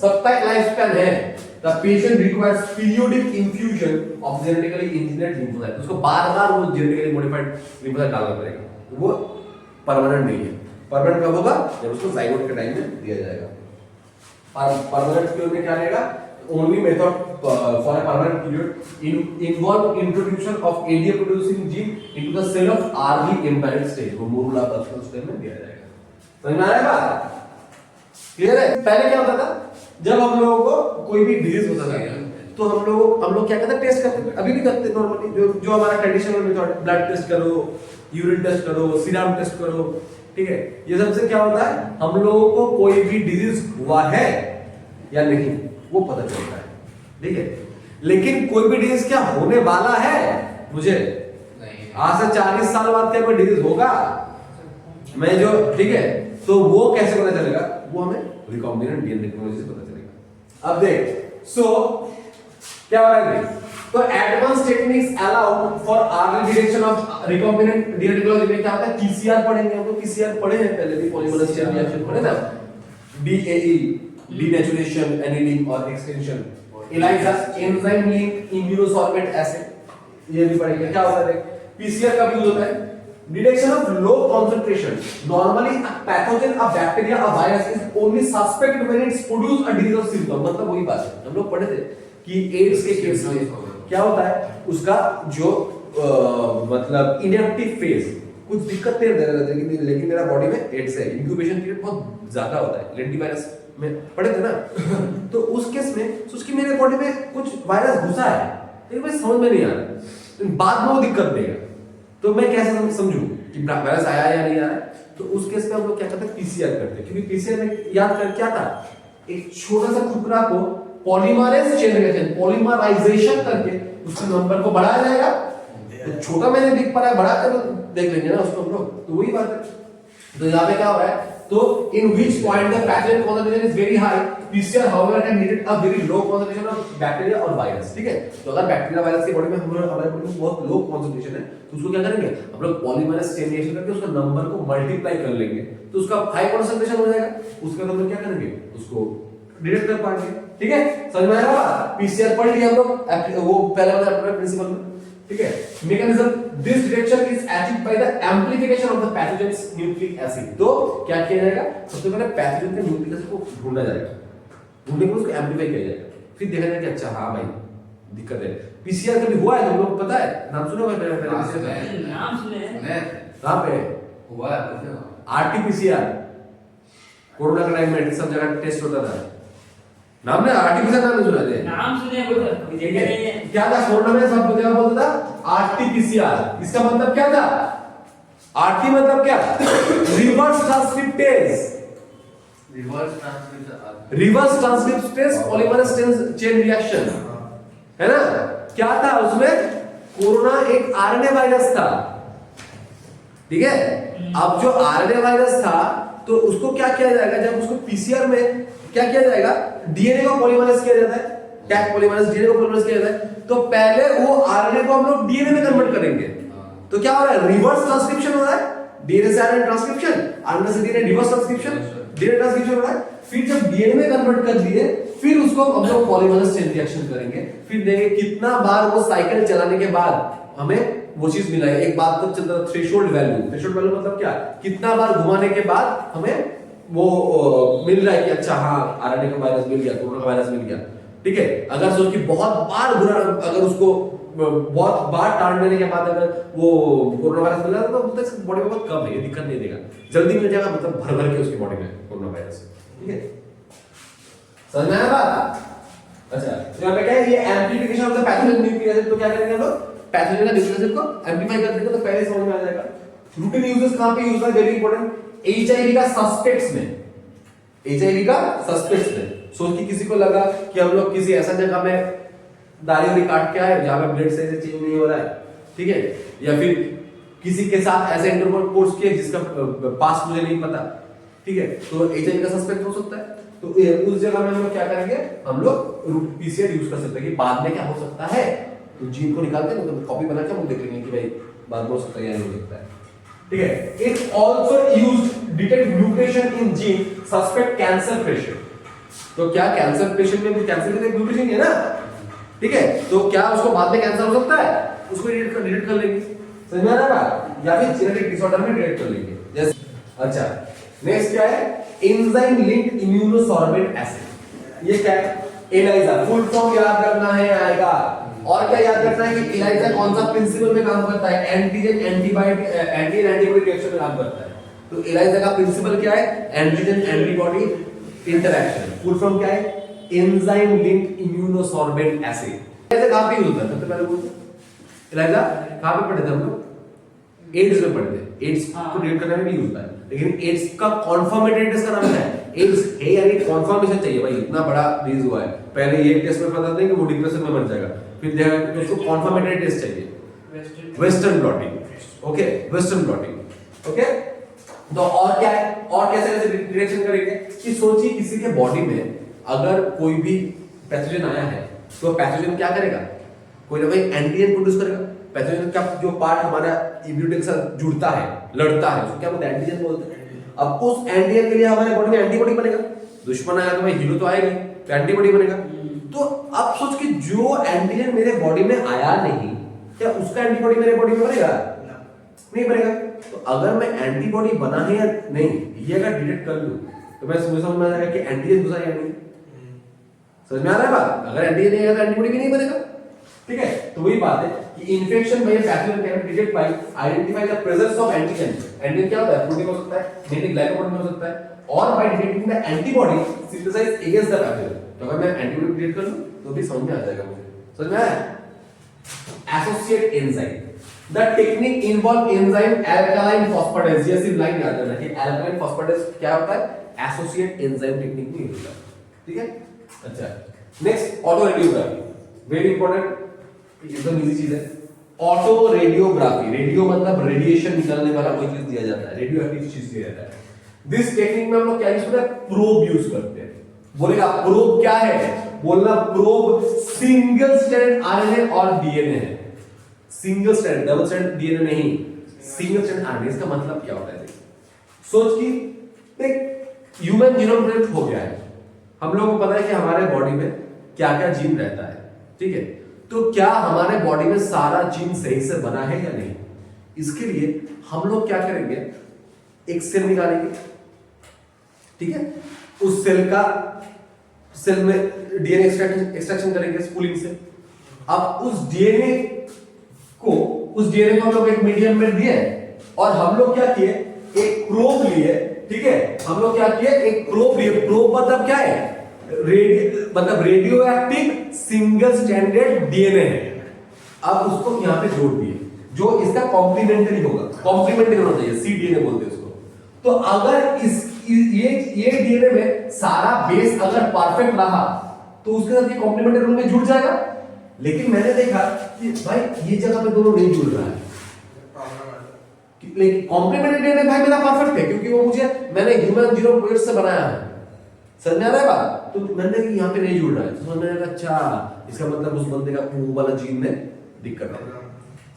A: सबका एक लाइफ स्पैन है, the patient requires periodic infusion of genetically engineered lymphocyte. उसको बार-बार वो जेनेटिकली मॉडिफाइड लिम्फोसाइट डालना पड़ेगा, वो परमानेंट नहीं है। परमानेंट कब होगा, जब उसको जाइगोट के टाइम में दिया जाएगा। परमानेंट पीरियड में क्या रहेगा, only method for a permanent period involve introduction of ADA producing gene into the cell of early embryonic stage, वो मोरुला प्लास्टिक स्टेज में दिया जाएगा। समझ में आ रहा है बात, क्लियर है? पहले क्या होता था, जब हम लोगों को कोई भी डिजीज होता था तो हम लोग क्या करते, टेस्ट करते थे, अभी भी करते हैं नॉर्मली, जो हमारा ट्रेडिशनल मेथड, ब्लड टेस्ट करो, यूरिन टेस्ट करो, सीरम टेस्ट करो, ठीक है। ये सबसे क्या होता है, हम लोगों को कोई भी डिजीज हुआ है या नहीं वो पता चलता है, ठीक है। लेकिन कोई भी डिजीज क्या होने वाला है मुझे
B: नहीं,
A: आज से 40 साल बाद क्या कोई डिजीज होगा, मैं जो, ठीक है, तो वो कैसे पता चलेगा, वो हमें रिकॉम्बिनेंट डीएनए टेक्नोलॉजी से पता चलेगा। अब देख, सो क्या हो रहा है, तो advance techniques allowed for early detection of recombinant DNA technology में क्या होता है, पीसीआर पढ़ेंगे हम लोग, पीसीआर पढ़े हैं पहले भी, पॉलीमरेज चेन रिएक्शन पढ़े ना, डीएई denaturation, annealing और extension, ELISA enzyme linked immunosorbent assay, ये भी पढ़ेंगे। क्या होता है, पीसीआर कब यूज होता है, detection of low concentration, normally a pathogen, a bacteria, a virus is only suspect when it's produce a disease of symptom। मतलब वही बात है, हम लोग पढ़े थे कि एड्स के केस में क्या होता है, उसका जो मतलब इनएक्टिव फेज, कुछ दिक्कत नहीं दे रहा है, लेकिन मेरा बॉडी में एड्स है, इंक्यूबेशन पीरियड बहुत ज्यादा होता है, लेंटिवायरस में पढ़े थे ना तो उस केस में उसकी मेरे बॉडी में कुछ वायरस घुसा है, लेकिन मुझे समझ में नहीं आ रहा, तो बाद में वो दिक्कत देगा, तो मैं कैसे समझूं कि वायरस आया या नहीं आया। तो उस केस में हम लोग क्या करते हैं, पीसीआर करते हैं, क्योंकि पीसीआर में याद कर क्या था, एक छोटा सा टुकड़ा को पॉलीमरेज चेन रिएक्शन, पॉलीमराइजेशन करके उसके नंबर को बढ़ाया जाएगा। तो छोटा मैंने दिख पा रहा है, बड़ा कर देख लेंगे ना उसको हम लोग, तो वही बात है। तो यहाँ पे क्या हो रहा है, तो in which point the pathogen concentration is very high, PCR however can detect a very low concentration of bacteria or virus, ठीक है। तो अगर बैक्टीरिया वायरस की बॉडी में हमारे बॉडी में बहुत लो concentration है, तो उसको क्या करेंगे हम लोग पॉलीमरेज चेन रिएक्शन करके उसका नंबर को मल्टीप्लाई कर लेंगे, तो उसका हाई concentration हो जाएगा। उसके बाद हम लोग क्या करेंगे, उसको डिटेक्ट कर पाएंगे, ठीक है। समझ में आया? पीसीआर पढ़ लिया हम लोग, वो पहले वाला प्रिंसिपल में, ठीक है। Mechanism, this detection is achieved by the amplification of the pathogens nucleic acid. तो क्या किया जाएगा, सबसे पहले पैथोजन के न्यूक्लिक एसिड को ढूंढा जाएगा, ढूंढने के उसको एम्प्लीफाई किया जाएगा, फिर देखा जाएगा कि अच्छा हाँ भाई दिक्कत है। पीसीआर कभी हुआ है तुम लोग पता है, नाम सुना होगा पहले पीसीआर,
D: नाम सुने हैं।
A: कहां पे
B: हुआ है?
A: आरटीपीसीआर, कोरोना के टाइम में सब जगह टेस्ट होता था, नाम ने आरटीपीसीआर नाम नहीं सुना थे,
D: नाम सुने हैं बोलो, अभी देखे नहीं है।
A: क्या था कोरोना में सब जगह बोलता था आरटीपीसीआर। इसका मतलब क्या था, आरटी मतलब क्या, reverse transcriptase, reverse transcriptase polymerase chain reaction, है ना। क्या था उसमें, कोरोना एक आरएनए वायरस था, ठीक है। अब जो आरएनए वायरस था तो उसको क्या किया जाएगा, जब उसको पीसीआर में क्या किया जाएगा, डीएनए को पॉलीमराइज किया जाता है, टैग पॉलीमराइज डीएनए को पॉलीमराइज किया जाता है। तो पहले वो आरएनए को हम लोग डीएनए में कन्वर्ट करेंगे, तो क्या हो रहा है, रिवर्स ट्रांसक्रिप्शन हो रहा है, डीएनए से आरएनए ट्रांसक्रिप्शन, आरएनए से DNA reverse transcription, DNA transcription हो रहा है। फिर जब डीएनए में कन्वर्ट कर दिए, फिर उसको हम लोग पॉलीमराइज चेन रिएक्शन करेंगे, फिर देखेंगे कितना बार वो साइकिल चलाने के बाद हमें वो चीज मिला है। एक बात तो चलता है थ्रेशोल्ड वैल्यू, थ्रेशोल्ड वैल्यू मतलब क्या, कितना बार घुमाने के बाद हमें वो मिल रहा है कि अच्छा हाँ आरएनए का वायरस मिल गया, कोरोना का वायरस मिल गया, ठीक है। अगर सोच कि बहुत बार घुरा, अगर उसको बहुत बार टाड़ने के बाद अगर वो कोरोना वायरस मिला तो मतलब बॉडी में बहुत कम है, ये दिक्कत नहीं देगा, जल्दी मिल जाएगा, मतलब भर भर के उसकी बॉडी में कोरोना वायरस, ठीक है। समझ में आया बात? अच्छा, तो यहाँ पे क्या है, ये amplification of the pathogen nucleic acid, तो क्या करेंगे हम लोग, पैथोजन का न्यूक्लिक एसिड को एम्प्लीफाई कर देंगे, तो पहले समझ में आ जाएगा। रूटीन यूजेस कहां पे यूज होता है, वेरी इंपॉर्टेंट, एचआईवी का सस्पेक्ट्स में, एचआईवी का सस्पेक्ट्स में। सोच कि किसी को लगा कि हम लोग किसी ऐसा जगह में दाढ़ी वाली काट के आए जहां पे ब्लड से चेंज नहीं हो रहा है, ठीक है, या फिर किसी के साथ ऐसे इंटरकोर्स किया जिसका पास मुझे नहीं पता, ठीक है, तो एचआईवी का सस्पेक्ट हो सकता है। तो उस जगह में हम लोग क्या करेंगे, हम लोग पीसीआर यूज कर सकते हैं कि बाद में क्या हो सकता है, तो जीन को निकालते हैं, तो कॉपी बना के हम देख लेंगे कि भाई बाद में हो सकता है या नहीं हो सकता है, ठीक है। It also used detect mutation in gene suspect cancer patient. तो क्या कैंसर पेशेंट में भी कैंसर के म्यूटेशन है ना, ठीक है, तो क्या उसको बाद में कैंसर हो सकता है, उसको डिटेक्ट कर लेंगे, समझ में आ रहा है, या फिर जेनेटिक डिसऑर्डर में डिटेक्ट कर लेंगे, जैसे। अच्छा, नेक्स्ट क्या है, एंजाइम लिंक्ड इम्यूनोसॉर्बेंट एसिड। ये क्या है, एलाइजा, फुल फॉर्म याद रखना है आएगा। और क्या याद रखना है कि एलाइजा कौन सा प्रिंसिपल में काम करता है, antigen antibody, antigen antibody reaction में काम करता है। तो एलाइजा का प्रिंसिपल क्या है, antigen antibody interaction. Full form क्या है, enzyme linked immunosorbent acid. ELISA कहां पे यूज होता है, सबसे पहले बोलते एलाइजा कहां पे पढ़े थे हम लोग, एड्स में पढ़े थे, एड्स को डिटेक्ट करने में भी यूज होता है। लेकिन एड्स का कन्फर्मेटेड टेस्ट का नाम क्या है, एड्स है यानी कन्फर्मेशन चाहिए भाई, इतना बड़ा डिजीज हुआ है, पहले ये टेस्ट में पता था कि वो डिप्रेशन में मर जाएगा, फिर देखा कि उसको कन्फर्मेटेड टेस्ट चाहिए, western blotting, okay, western blotting, okay. तो और क्या है, और कैसे कैसे डिटेक्शन करेंगे कि सोचिए किसी के बॉडी में अगर कोई भी पैथोजन आया है, तो पैथोजन क्या करेगा, कोई ना कोई एंटीजन प्रोड्यूस करेगा। पैथोजन का जो पार्ट हमारा इम्यूनिटी के साथ जुड़ता है, लड़ता है, उसको क्या बोलते हैं, एंटीजन बोलते हैं। अब उस एंटीजन के लिए हमारे बॉडी में एंटीबॉडी बनेगा, दुश्मन आया तो भाई हीरो तो आएगा, तो एंटीबॉडी बनेगा। तो अब सोच कि जो एंटीजन मेरे बॉडी में आया नहीं, क्या उसका एंटीबॉडी मेरे बॉडी में बनेगा, नहीं बनेगा। तो अगर मैं एंटीबॉडी बना है या नहीं, ये अगर डिटेक्ट कर लूं, तो मैं समझ में आ जाएगा कि एंटीजन घुसा या नहीं। समझ में आ रहा है बात, अगर एंटीजन नहीं आएगा तो एंटीबॉडी भी नहीं बनेगा, ठीक है। तो वही बात है कि infection by pathogen can be detect by identify the presence of antigen. Antigen क्या होता है, प्रोटीन हो सकता है, जेनेटिक ग्लाइकोप्रोटीन हो सकता है, और by detecting the antibody synthesize against the pathogen. तो अगर मैं एंटीबॉडी डिटेक्ट कर लूं तो भी समझ में आ जाएगा मुझे, समझ में आया। Associate enzyme, the technique involve enzyme alkaline phosphatase. ये सिर्फ लाइन याद रखना कि अल्कलाइन फॉस्फेटेज क्या होता है, एसोसिएट एंजाइम टेक्निक में यूज होता है, ठीक है। अच्छा, next auto radiography, very important, एकदम इजी चीज है। ऑटो रेडियोग्राफी, रेडियो मतलब रेडिएशन निकलने वाला कोई चीज दिया जाता है, रेडियो एक्टिव चीज दिया जाता है। दिस टेक्निक में हम लोग क्या यूज करते हैं, प्रोब यूज करते हैं। बोलेगा प्रोब क्या है, बोलना प्रोब सिंगल स्ट्रैंड आरएनए और डीएनए है। Single strand, double strand DNA नहीं, सिंगल स्ट्रैंड आरएनए। इसका मतलब क्या होता है, सोच कि देख ह्यूमन जीनोम प्रोजेक्ट हो गया है, हम लोगों को पता है कि हमारे बॉडी में क्या क्या जीन रहता है, ठीक है। तो क्या हमारे बॉडी में सारा जीन सही से बना है या नहीं, इसके लिए हम लोग क्या करेंगे, एक सेल निकालेंगे, ठीक है। उस सेल में डीएनए एक्सट्रैक्शन करेंगे स्पूलिंग से। अब उस डीएनए को हम लोग एक मीडियम में दिए और हम लोग क्या किए, एक प्रोब लिए, ठीक है। हम लोग क्या किए, एक प्रोब लिए। प्रोब मतलब क्या है, मतलब radio active single stranded DNA है। अब उसको यहां पे जोड़ दिए, जो इसका कॉम्प्लीमेंट्री होगा, कॉम्प्लीमेंट्री होना चाहिए, सी डीएनए बोलते हैं उसको। तो अगर ये डीएनए में सारा बेस अगर परफेक्ट रहा तो उसके साथ ये कॉम्प्लीमेंट्री रूप में जुड़ जाएगा। लेकिन मैंने देखा कि भाई ये जगह पे दोनों नहीं जुड़ रहा है, लेकिन कॉम्प्लीमेंट्री डीएनए भाई मेरा परफेक्ट है, क्योंकि वो मैंने ह्यूमन जीनोम प्रोजेक्ट से बनाया है। समझ में आ रहा है बात? तो मैंने कि यहाँ पे नहीं जुड़ रहा है, तो समझ में आया, अच्छा इसका मतलब उस बंदे का वो वाला जीन में दिक्कत है।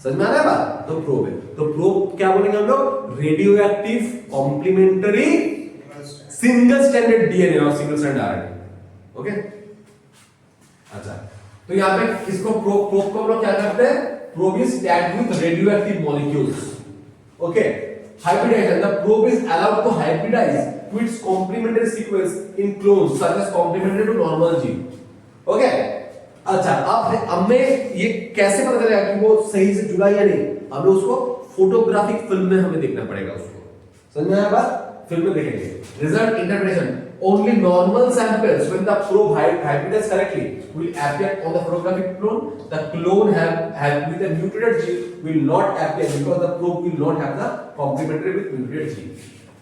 A: समझ में आ रहा है बात? तो प्रोब है, तो प्रोब क्या बोलेंगे हम लोग, radioactive complementary single stranded DNA और सिंगल स्ट्रैंड आरएनए। ओके, अच्छा, तो यहाँ पे इसको प्रोब को हम लोग क्या करते हैं, probe is tagged with radio active molecules. Okay, hybridization, the probe is allowed to hybridize to its complementary sequence in clones such as complementary to normal gene. Okay, अच्छा, अब मैं ये कैसे पता चलेगा कि वो सही से जुड़ा या नहीं, हमें उसको फोटोग्राफिक फिल्म में हमें देखना पड़ेगा उसको। समझ में आया बात? फिल्म में देखेंगे। Result interpretation, only normal samples when the probe hybridizes correctly will appear on the photographic clone. The clone have with a mutated gene will not appear because the probe will not have the complementary with mutated gene.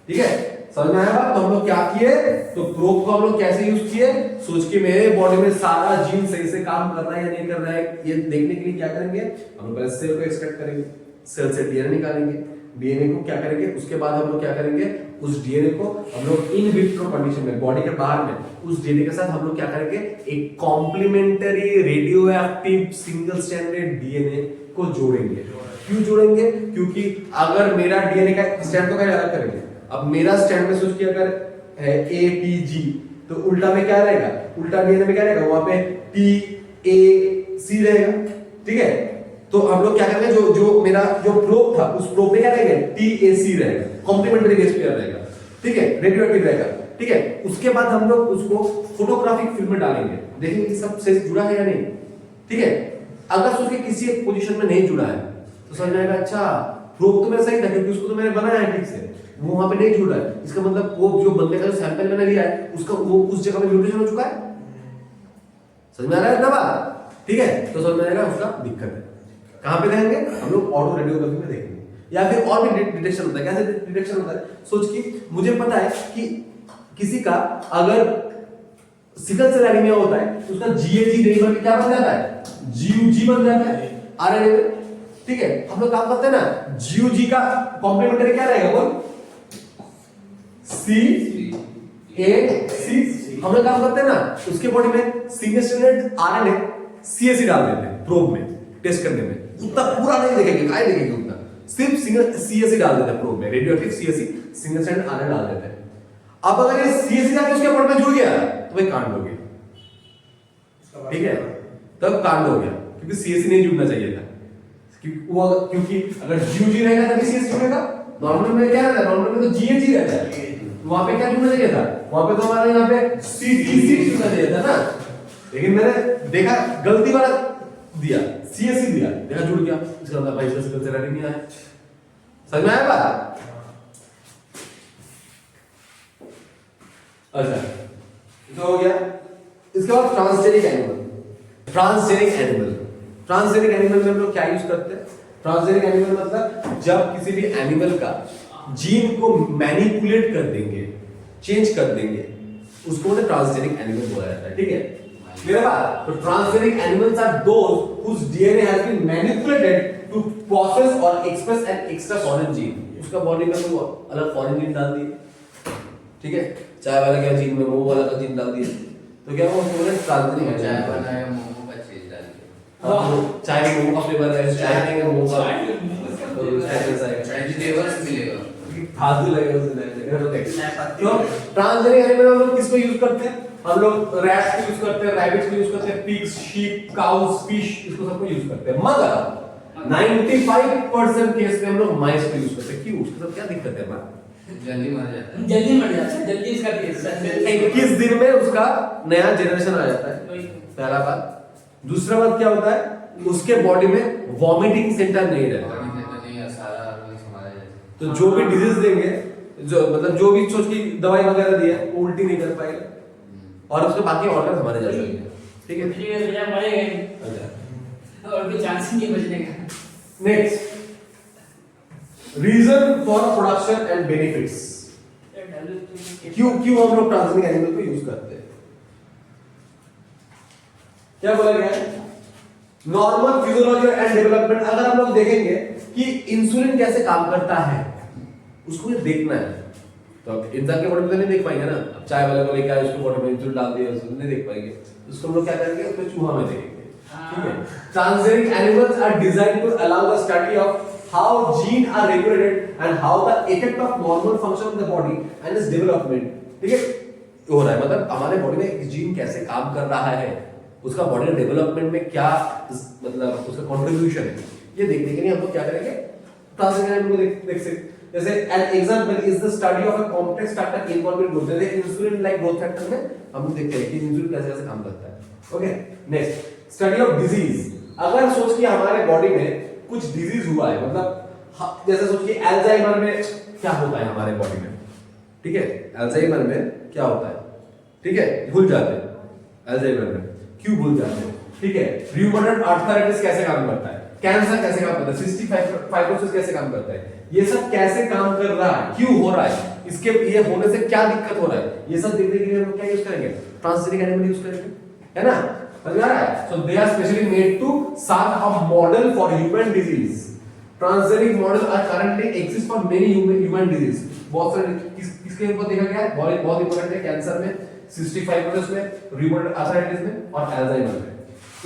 A: ठीक है, समझ में आया बात? तो हम लोग क्या किए, तो प्रोब को हम लोग कैसे यूज किए, सोच के मेरे बॉडी में सारा जीन सही से काम कर रहा है या नहीं कर रहा है, ये देखने के लिए क्या करेंगे, हम लोग पहले सेल को एक्सट्रैक्ट करेंगे, सेल से डीएनए निकालेंगे, डीएनए को क्या करेंगे, उसके बाद हम लोग क्या करेंगे, उस डीएनए को हम लोग इन विट्रो कंडीशन में, बॉडी के बाहर में, उस डीएनए के साथ हम लोग क्या करेंगे, एक complementary radioactive single stranded DNA को जोड़ेंगे। क्यों जोड़ेंगे, क्योंकि अगर मेरा डीएनए का स्ट्रैंड तो क्या अलग करेंगे, अब मेरा स्ट्रैंड में सोच के अगर है ए टी जी, तो उल्टा में क्या रहेगा, उल्टा डीएनए में क्या रहेगा, वहां पे टी ए सी रहेगा। ठीक है, तो हम लोग क्या करेंगे, जो मेरा जो प्रोब था, उस प्रोब में क्या रहेगा, टी ए सी रहेगा, कॉम्प्लीमेंट्री बेस पेयर रहेगा। ठीक है, रेडियोएक्टिव रहेगा। ठीक है, उसके बाद हम लोग उसको फोटोग्राफिक फिल्म में डालेंगे, देखेंगे कि सब सही जुड़ा है या नहीं। ठीक है, अगर सोच के किसी एक पोजीशन में नहीं जुड़ा है तो समझ आएगा, अच्छा प्रोब तो मेरा सही था क्योंकि उसको तो मैंने बनाया है ठीक से, वो वहां पे नहीं जुड़ा है, इसका मतलब वो जो बंदे का जो सैंपल मैंने लिया है उसका वो उस जगह पे म्यूटेशन हो चुका है। समझ में आ रहा है ना बात? ठीक है, तो समझ में आएगा उसका दिक्कत है। कहां पे देखेंगे हम लोग, ऑटो रेडियोग्राफी में देखेंगे, या फिर और भी डिटेक्शन होता है। कैसे डिटेक्शन होता है, सोच कि मुझे पता है कि किसी का अगर सिकल सेल एनीमिया होता है तो उसका जीएजी नहीं बल्कि क्या बन जाता है, जीयूजी बन जाता है आरएनए में। ठीक है, हम लोग काम करते हैं ना, जीयूजी का कॉम्प्लीमेंट्री क्या रहेगा, बोल सी ए सी। हम लोग काम करते हैं ना, उसके बॉडी में सिंगल स्ट्रैंडेड आरएनए सीएसी डाल देते हैं प्रोब में टेस्ट करने में। उतना पूरा नहीं देखेंगे, काय देखेंगे उतना, सिर्फ सिंगल सीएसी डाल देते हैं प्रोब में, radioactive CAC single stranded RNA डाल देते हैं। अब अगर ये सीएसी जाके उसके बॉडी में जुड़ गया तो भाई कांड हो गया। ठीक है, तब कांड हो गया, क्योंकि सीएसी नहीं जुड़ना चाहिए था, क्योंकि अगर जीयूजी रहेगा तभी सीएसी जुड़ेगा। नॉर्मल में क्या रहता है, नॉर्मल में तो जीएजी रहता है, वहां पे क्या जुड़ना चाहिए था, वहां पे तो हमारे यहाँ पे सीटीसी जुड़ना चाहिए था ना, लेकिन मैंने देखा गलती वाला दिया, सीएससी दिया, देखा जुड़ गया, इसका मतलब भाई इसका सिकल सेल एनीमिया है। समझ में आया बात? अच्छा, तो हो गया। इसके बाद transgenic animal. Transgenic animal, transgenic animal में हम लोग क्या यूज करते हैं, ट्रांसजेनिक एनिमल मतलब जब किसी भी एनिमल का जीन को मैनिपुलेट कर देंगे, चेंज कर देंगे, उसको ट्रांसजेनिक एनिमल बोला जाता है। ठीक है, मेरे पास तो transgenic animals are those whose DNA has been manipulated to process or express an extra foreign gene. उसका बॉडी में वो अलग फॉरेन जीन डाल दिए, ठीक है, चाय वाला क्या जीन में वो वाला का जीन डाल दिए, तो क्या वो पूरे ट्रांसजेनिक
B: चाय बनाया मोमो का चीज डाल के,
A: हाँ, चाय में मोमो का फ्लेवर है, चाय में मोमो का
B: वेजिटेबल्स मिलेगा,
A: फालतू लगेगा उससे। तो ट्रांसजेनिक एनिमल हम लोग किसको यूज करते हैं? हम लोग रैट्स को यूज करते हैं, रैबिट्स को यूज करते हैं, पिग्स, शीप, काउस, फिश, इसको सबको यूज करते हैं। मगर 95% केस में हम लोग माइस को यूज करते हैं। क्यों? उसके साथ क्या दिक्कत है हमारा?
B: जल्दी मर जाता है,
D: जल्दी मर जाता है, जल्दी इसका केस
A: 21 दिन में उसका नया जनरेशन आ जाता है, पहला बात। दूसरा बात क्या होता है, उसके बॉडी में वॉमिटिंग सेंटर नहीं रहता, तो जो भी डिजीज देंगे, जो मतलब जो भी सोच की दवाई वगैरह दी है वो उल्टी नहीं कर पाएगा और उसके बाकी ऑर्गन हमारे जैसे ही हैं, ठीक है।
D: पिछली बार बेचारा मरेगा ही, और कोई चांस ही नहीं बचने का।
A: Next, reason for production and benefits. क्यों हम लोग ट्रांसजेनिक एनिमल को यूज करते हैं? क्या बोला गया है? Normal physiology and development. अगर हम लोग देखेंगे कि इंसुलिन कैसे काम करता है, उसको ये देखना है, तो अब इंसान के बॉडी में तो नहीं देख पाएंगे ना। अब चाय वाले को लेके आए, उसको बॉडी में इंसुलिन डाल दिया, उसको नहीं देख पाएंगे, उसको हम लोग क्या करेंगे, उसको चूहा में देखेंगे, ठीक है। Transgenic animals are designed to allow the study of how gene are regulated and how the effect of normal function of the body and its development, ठीक है, हो रहा है। मतलब हमारे बॉडी में एक जीन कैसे काम कर रहा है, उसका बॉडी डेवलपमेंट में क्या मतलब उसका कंट्रीब्यूशन है, ये देखने के लिए हम लोग क्या करेंगे, ट्रांसजेनिक एनिमल को देख सकते। जैसे an example is the study of a complex factor involve in growth. जैसे इंसुलिन लाइक ग्रोथ फैक्टर में हम लोग देखते हैं कि इंसुलिन कैसे कैसे काम करता है। Okay, next, study of disease. अगर सोच कि हमारे बॉडी में कुछ डिजीज हुआ है, मतलब जैसे सोचिए अल्जाइमर में क्या होता है हमारे बॉडी में, ठीक है, अल्जाइमर में क्या होता है, ठीक है, भूल जाते हैं अल्जाइमर में, क्यों भूल जाते हैं, ठीक है। र्यूमेटॉइड आर्थराइटिस कैसे काम करता है, कैंसर कैसे काम करता है, सिस्टिक फाइब्रोसिस कैसे काम करता है, ये सब कैसे काम कर रहा है, क्यों हो रहा है, इसके ये होने से क्या दिक्कत हो रहा है, ये सब देखने के लिए हम क्या यूज करेंगे, ट्रांसजेनिक एनिमल यूज करेंगे, है ना, समझ आ रहा है। So they are specially made to serve a model for human disease. Transgenic model are currently exist for many human disease. बहुत सारे किसके ऊपर देखा गया है, बहुत इंपॉर्टेंट है, कैंसर में, सिस्टिक फाइब्रोसिस में, र्यूमेटॉइड आर्थराइटिस में और अल्जाइमर में।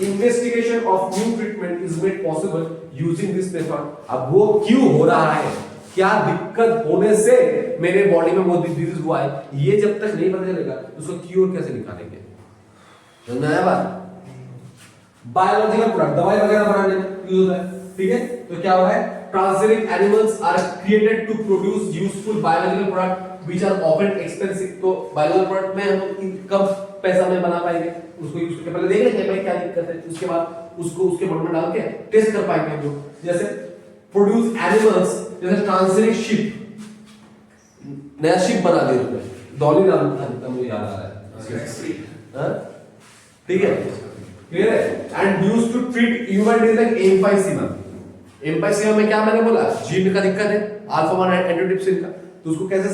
A: Investigation of new treatment is made possible using this method. अब वो क्यों हो रहा है, क्या दिक्कत होने से मेरे बॉडी में वो डिजीज हुआ है, ये जब तक नहीं पता चलेगा उसको क्योर कैसे निकालेंगे। समझ में आया बात? बायोलॉजिकल प्रोडक्ट, दवाई वगैरह बनाने में यूज होता है, ठीक है। तो क्या हुआ है, transgenic animals are created to produce useful biological product which are often expensive. तो बायोलॉजिकल प्रोडक्ट में हम कम पैसा में बना पाएंगे, उसको यूज करके पहले देख लेंगे भाई क्या दिक्कत है, उसके बाद उसको उसके बॉडी में डाल के टेस्ट कर पाएंगे हम लोग। जैसे प्रोड्यूस एनिमल्स, जैसे ट्रांसजेनिक शिप, नया शिप बना दिया उसमें, डॉली नाम था मुझे याद आ रहा है, ठीक है, क्लियर है। And used to treat human disease like emphysema. Emphysema में क्या मैंने बोला, जीन का दिक्कत है, अल्फा 1 एंटीट्रिप्सिन का, तो उसको कैसे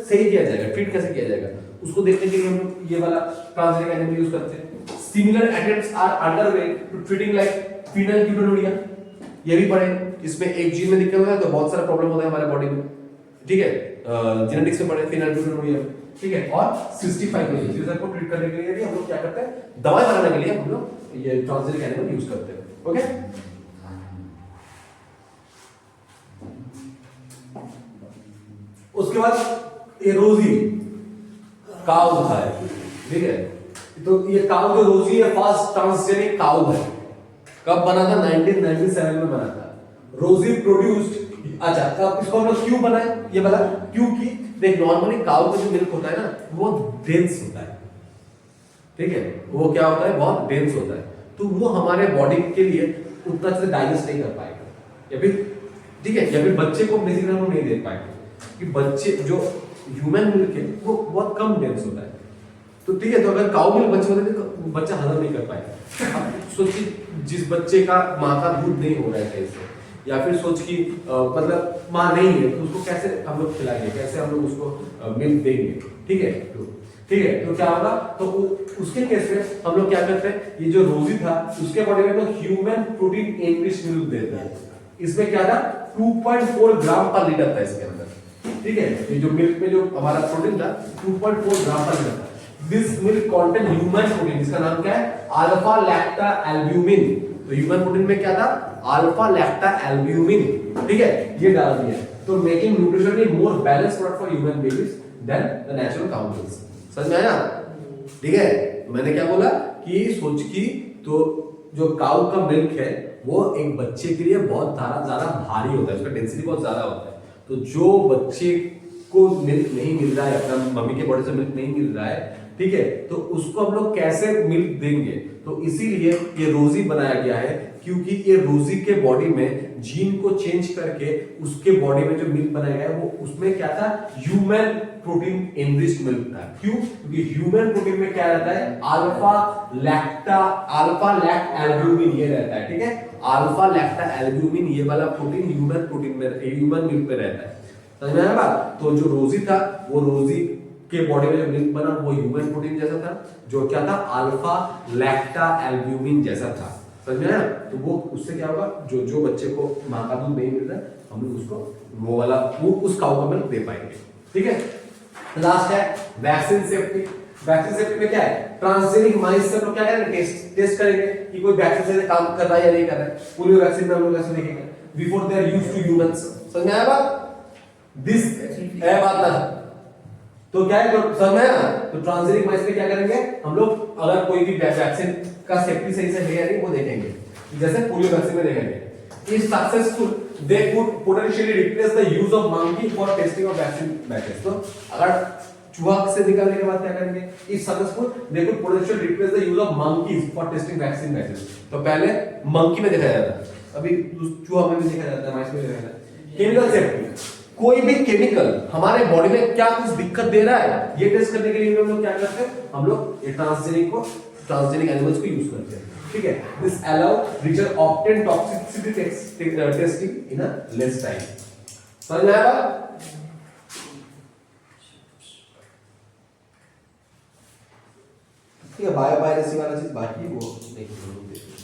A: सही किया जाएगा, ट्रीट कैसे किया जाएगा, उसको देखने के लिए हम ये वाला ट्रांसजेनिक एनिमल यूज करते हैं। Similar attempts are underway to treating like phenylketonuria, ये भी पढ़े, इसमें एक जीन में दिक्कत होता है तो बहुत सारा प्रॉब्लम होता है हमारे बॉडी में, ठीक है, जेनेटिक्स में पढ़े फिनाइलकेटोनुरिया, ठीक है। और सिस्टिक फाइब्रोसिस, इस को ट्रीट करने के लिए भी हम लोग क्या करते हैं, दवाई बनाने के लिए हम लोग ये ट्रांसजेनिक एनिमल यूज करते हैं। ओके, उसके बाद एरोजी काउ है, ठीक है। तो ये काउ जो रोजी है फर्स्ट ट्रांसजेनिक काउ है। कब बना था, 1997 में बना था। रोजी प्रोड्यूस्ड, अच्छा अब इसको हम लोग क्यों बनाए, ये बता, क्योंकि देख नॉर्मली काउ का जो मिल्क होता है ना वो डेंस होता है, ठीक है, वो क्या होता है, बहुत डेंस होता है, तो वो हमारे बॉडी के लिए उतना अच्छे से डाइजेस्ट नहीं कर पाएगा, या फिर ठीक है, या फिर बच्चे को बेसिकली हम नहीं दे पाएंगे कि बच्चे जो ह्यूमन मिल्क है वो बहुत कम डेंस होता है, तो ठीक है। तो अगर काउ मिल्क बच्चे होते तो बच्चा हजम नहीं कर पाएगा। अब सोचिए जिस बच्चे का माँ का दूध नहीं हो रहा है कैसे, या फिर सोच की मतलब माँ नहीं है तो उसको कैसे हम लोग खिलाएंगे, कैसे हम लोग उसको मिल्क देंगे, ठीक है। तो ठीक है, तो क्या होगा, तो उसके केस में हम लोग क्या करते हैं, ये जो रोजी था उसके बॉडी में तो ह्यूमन प्रोटीन एनरिच्ड मिल्क देते हैं। इसमें क्या था 2.4 ग्राम पर लीटर था इसके अंदर, ठीक है, ये जो मिल्क में जो हमारा प्रोटीन था 2.4 ग्राम पर लीटर था। This milk contain human protein, इसका नाम क्या है, अल्फा लैक्टा एल्ब्यूमिन। तो ह्यूमन प्रोटीन में क्या था, अल्फा लैक्टा एल्ब्यूमिन, ठीक है, ये डाल दिया। तो making nutritionally more balanced product for human babies than the natural cow milk. समझ में आया, ठीक है। मैंने क्या बोला कि सोच की, तो जो काउ का मिल्क है वो एक बच्चे के लिए बहुत ज्यादा भारी होता है, उसका डेंसिटी बहुत ज्यादा होता है। तो जो बच्चे को मिल्क नहीं मिल रहा है, अपना मम्मी के बॉडी से मिल्क नहीं मिल रहा है, ठीक है, तो उसको हम लोग कैसे मिल्क देंगे, तो इसीलिए ये रोजी बनाया गया है, क्योंकि ये रोजी के बॉडी में जीन को चेंज करके उसके बॉडी में जो मिल्क बनाया गया है वो उसमें क्या था, ह्यूमन प्रोटीन एनरिच्ड मिल्क था। क्यों, क्योंकि ह्यूमन प्रोटीन में क्या रहता है, अल्फा लैक्ट एल्ब्यूमिन ये रहता है, ठीक है, अल्फा लैक्टा एल्ब्यूमिन ये वाला प्रोटीन ह्यूमन प्रोटीन में, ह्यूमन मिल्क में रहता है। समझ में आया बात। तो जो रोजी था वो रोजी के बॉडी में जो मिल्क बना वो ह्यूमन प्रोटीन जैसा था, जो क्या था, अल्फा लैक्टा एल्ब्यूमिन जैसा था। समझ में आया। तो वो उससे क्या होगा, जो बच्चे को मां का दूध नहीं मिल रहा है हम लोग उसको वो वाला वो उस काउ का मिल्क दे पाएंगे, ठीक है। लास्ट है वैक्सीन सेफ्टी। वैक्सीन सेफ्टी में क्या है, ट्रांसजेनिक माइस से हम लोग क्या करेंगे, टेस्ट करेंगे कि कोई वैक्सीन से काम कर रहा है या नहीं कर रहा है। पोलियो वैक्सीन में हम लोग ऐसे देखेंगे before they are used to humans. समझ में आया बात, दिस है बात ना। तो क्या है, तो समझ में आया। तो ट्रांसजेनिक माइस में क्या करेंगे हम लोग, अगर कोई भी वैक्सीन का सेफ्टी सही से है या नहीं वो देखेंगे, जैसे पोलियो वैक्सीन में देखेंगे। If successful, they could potentially replace the use of monkey for testing of vaccine batches. तो अगर चूहा से निकालने के बाद क्या करेंगे, if successful, they could potentially replace the use of monkeys for testing vaccine batches. तो पहले मंकी में देखा जाता है, अभी चूहा में भी देखा जाता है, माइस में देखा जाता है। केमिकल सेफ्टी, कोई भी केमिकल हमारे बॉडी में क्या कुछ दिक्कत दे रहा है ये टेस्ट करने के लिए हम लोग क्या करते हैं, हम लोग ये ट्रांसजेनिक एनिमल्स को यूज करते हैं, ठीक है। This allow richer obtain toxicity testing in a less time. समझ में आया बात, ठीक है। बायोपायरेसी वाला चीज बाकी वो देखिए।